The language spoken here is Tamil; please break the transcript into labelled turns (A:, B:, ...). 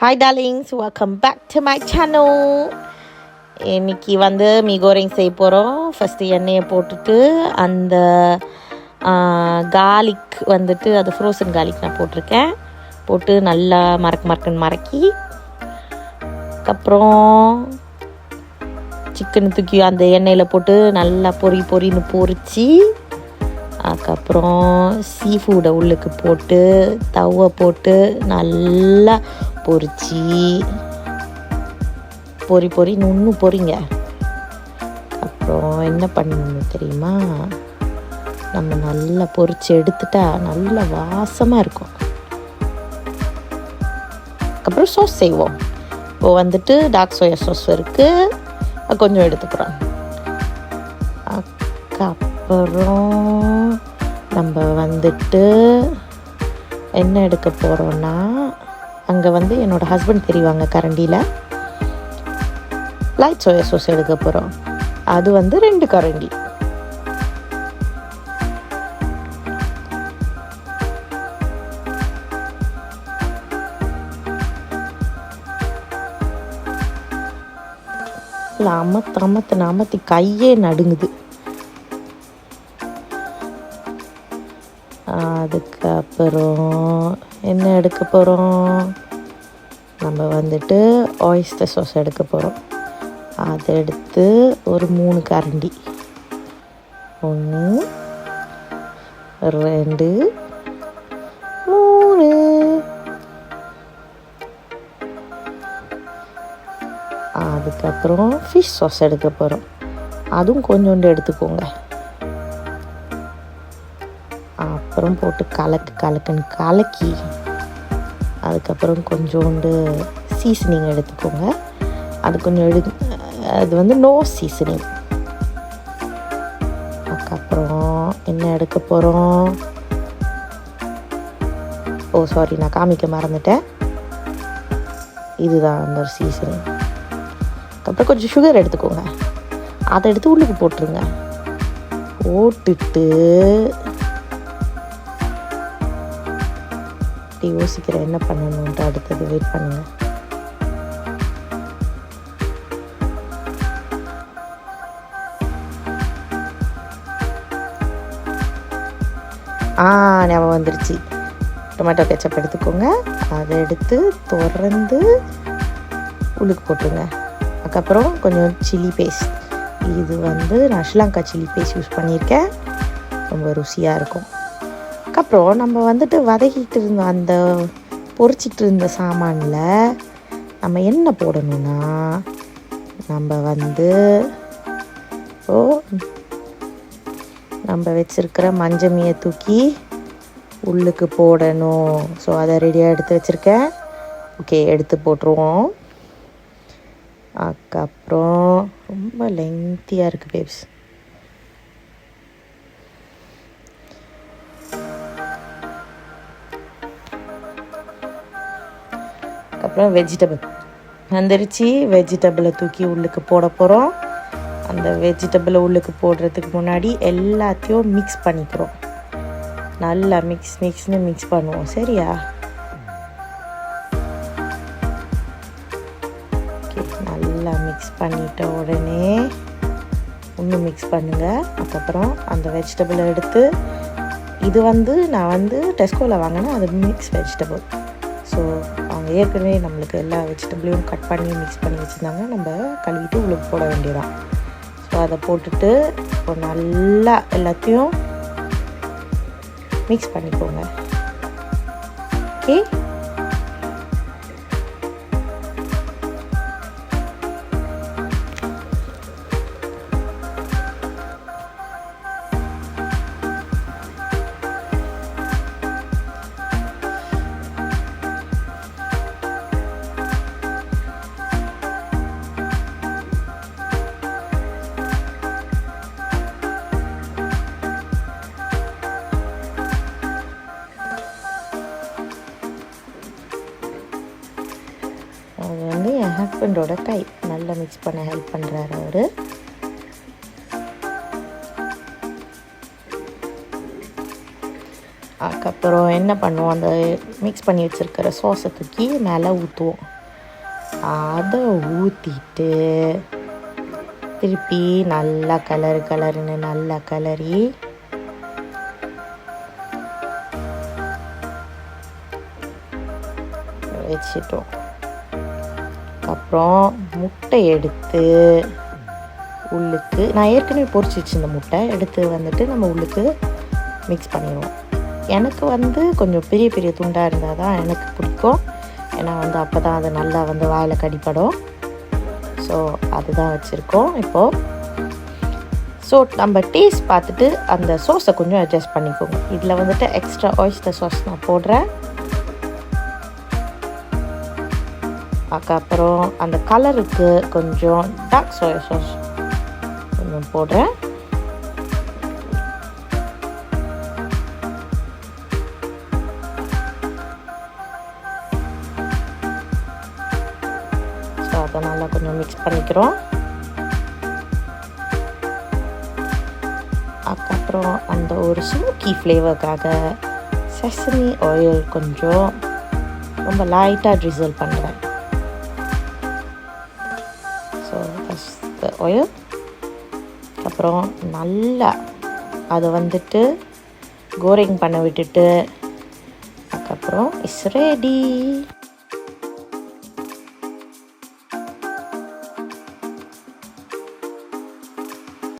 A: Hi darlings, welcome back to my channel. இன்னைக்கு மீ கோரிங் செய்ய போகிறோம். ஃபஸ்ட்டு எண்ணெயை போட்டுட்டு அந்த கார்லிக் அது ஃப்ரோசன் கார்லிக் நான் போட்டிருக்கேன். போட்டு நல்லா மறக்கி அப்புறம் சிக்கன் தூக்கி அந்த எண்ணெயில் போட்டு நல்லா பொரின்னு பொரித்து அதுக்கப்புறம் சீ ஃபுட்டை உள்ளுக்கு போட்டு தவை போட்டு நல்லா பொரிச்சு இன்னும் பொரிங்க. அப்புறம் என்ன பண்ணணும் தெரியுமா, நம்ம நல்லா பொரிச்சு எடுத்துட்டா நல்லா வாசமாக இருக்கும். அதுக்கப்புறம் சாஸ் செய்வோம். இப்போ டார்க் சோயா சாஸ் இருக்குது, கொஞ்சம் எடுத்துக்கிறோம். அதுக்கப்புறம் நம்ம என்ன எடுக்க போகிறோன்னா, அங்கே என்னோடய ஹஸ்பண்ட் தெரிவாங்க கரண்டியில் லைட் சோயா சாஸ் எடுக்க போகிறோம். அது 2 கரண்டி. அமத்தி கையே நடுங்குது. அதுக்கப்புறம் என்ன எடுக்க போகிறோம், நம்ம ஆயிஸ்டர் சாஸ் எடுக்க போகிறோம். அதை எடுத்து ஒரு 3 கரண்டி, 1 2 3. அதுக்கப்புறம் ஃபிஷ் சாஸ் எடுக்க போகிறோம். அதுவும் கொஞ்சோண்டு எடுத்துக்கோங்க. அப்புறம் போட்டு கலக்குன்னு கலக்கி அதுக்கப்புறம் கொஞ்சோண்டு சீசனிங் எடுத்துக்கோங்க. அது கொஞ்சம் அது நோ சீசனிங். அதுக்கப்புறம் என்ன எடுக்க போகிறோம், சாரி நான் காமிக்க மறந்துட்டேன். இதுதான் அந்த சீசனிங். அதுக்கப்புறம் கொஞ்சம் சுகர் எடுத்துக்கோங்க. அதை எடுத்து உள்ளுக்கு போட்டுருங்க. போட்டுட்டு யோசிக்கிறேன் என்ன பண்ணணுன்ட்டு. அடுத்தது வெயிட் பண்ணுங்க. ஞாபகம் வந்துருச்சு. டொமேட்டோ கெச்சப் எடுத்துக்கோங்க. அதை எடுத்து திறந்து உள்ளுக்கு போட்டுருங்க. அதுக்கப்புறம் கொஞ்சம் சில்லி பேஸ்ட். இது நான் ஸ்ரீலங்கா சில்லி பேஸ்ட் யூஸ் பண்ணியிருக்கேன். ரொம்ப ருசியாக இருக்கும். அதுக்கப்புறம் நம்ம வதக்கிட்டு இருந்த அந்த பொரிச்சிட்டு இருந்த சாமானில் நம்ம என்ன போடணும்னா, நம்ம வச்சுருக்கிற மஞ்சமியை தூக்கி உள்ளுக்கு போடணும். ஸோ அதை ரெடியாக எடுத்து வச்சுருக்கேன். ஓகே, எடுத்து போட்டுருவோம். அதுக்கப்புறம் ரொம்ப லென்த்தியாக இருக்குது பேப்ஸ். அப்புறம் வெஜிடபிள் வந்துருச்சு. வெஜிடபிளை தூக்கி உள்ளுக்கு போட போகிறோம். அந்த வெஜிடபிளை உள்ளுக்கு போடுறதுக்கு முன்னாடி எல்லாத்தையும் மிக்ஸ் பண்ணிக்கிறோம். நல்லா மிக்ஸ் பண்ணுவோம். சரியா? ஓகே, நல்லா மிக்ஸ் பண்ணிட்ட உடனே இன்னும் மிக்ஸ் பண்ணுங்கள். அதுக்கப்புறம் அந்த வெஜிடபிளை எடுத்து இது நான் டெஸ்கோவில் வாங்கினேன். அது மிக்ஸ் வெஜிடபிள். ஸோ அவங்க ஏற்கனவே நம்மளுக்கு எல்லா வெஜிடபிளையும் கட் பண்ணி மிக்ஸ் பண்ணி வச்சுருந்தாங்க. நம்ம கழுவிட்டு உள்ளுக்கு போட வேண்டியதான். ஸோ அதை போட்டுட்டு இப்போ நல்லா எல்லாத்தையும் மிக்ஸ் பண்ணிக்கோங்க. ஓகே, அது என் ஹஸ்பண்டோட கை நல்லா மிக்ஸ் பண்ண ஹெல்ப் பண்ணுறாரு அவர். அதுக்கப்புறம் என்ன பண்ணுவோம், அந்த மிக்ஸ் பண்ணி வச்சுருக்கிற சாஸை தூக்கி மேலே ஊற்றுவோம். அதை ஊற்றிட்டு திருப்பி நல்லா கலருன்னு நல்லா கலரி வச்சிட்டோம். அப்புறம் முட்டை எடுத்து உள்ளுக்கு, நான் ஏற்கனவே பொரிச்சு வச்சிருந்த முட்டை எடுத்து வந்துட்டு நம்ம உள்ளுக்கு மிக்ஸ் பண்ணிடுவோம். எனக்கு வந்து கொஞ்சம் பெரிய பெரிய துண்டாக இருந்தால் தான் எனக்கு பிடிக்கும். ஏன்னா வந்து அப்போ தான் அது நல்லா வந்து வாயில் கடிப்படும். ஸோ அதுதான் வச்சுருக்கோம் இப்போது. ஸோ நம்ம டேஸ்ட் பார்த்துட்டு அந்த சோஸை கொஞ்சம் அட்ஜஸ்ட் பண்ணிக்கோங்க. இதில் வந்துட்டு எக்ஸ்ட்ரா ஆயிஸ்டர் சாஸ் நான் போடுறேன். அதுக்கப்புறம் அந்த கலருக்கு கொஞ்சம் டார்க் சோயா சாஸ் கொஞ்சம் போடுறேன். ஸோ அதை நல்லா கொஞ்சம் மிக்ஸ் பண்ணிக்கிறோம். அதுக்கப்புறம் அந்த ஒரு ஸ்மோக்கி ஃப்ளேவருக்காக செசமி ஆயில் கொஞ்சம் ரொம்ப லைட்டாக ட்ரிசல் பண்ணுறேன். So that's the oil. அப்புறம் நல்லா அதை வந்துட்டு கோரிங் பண்ண விட்டுட்டு அதுக்கப்புறம் இட்ஸ் ரெடி.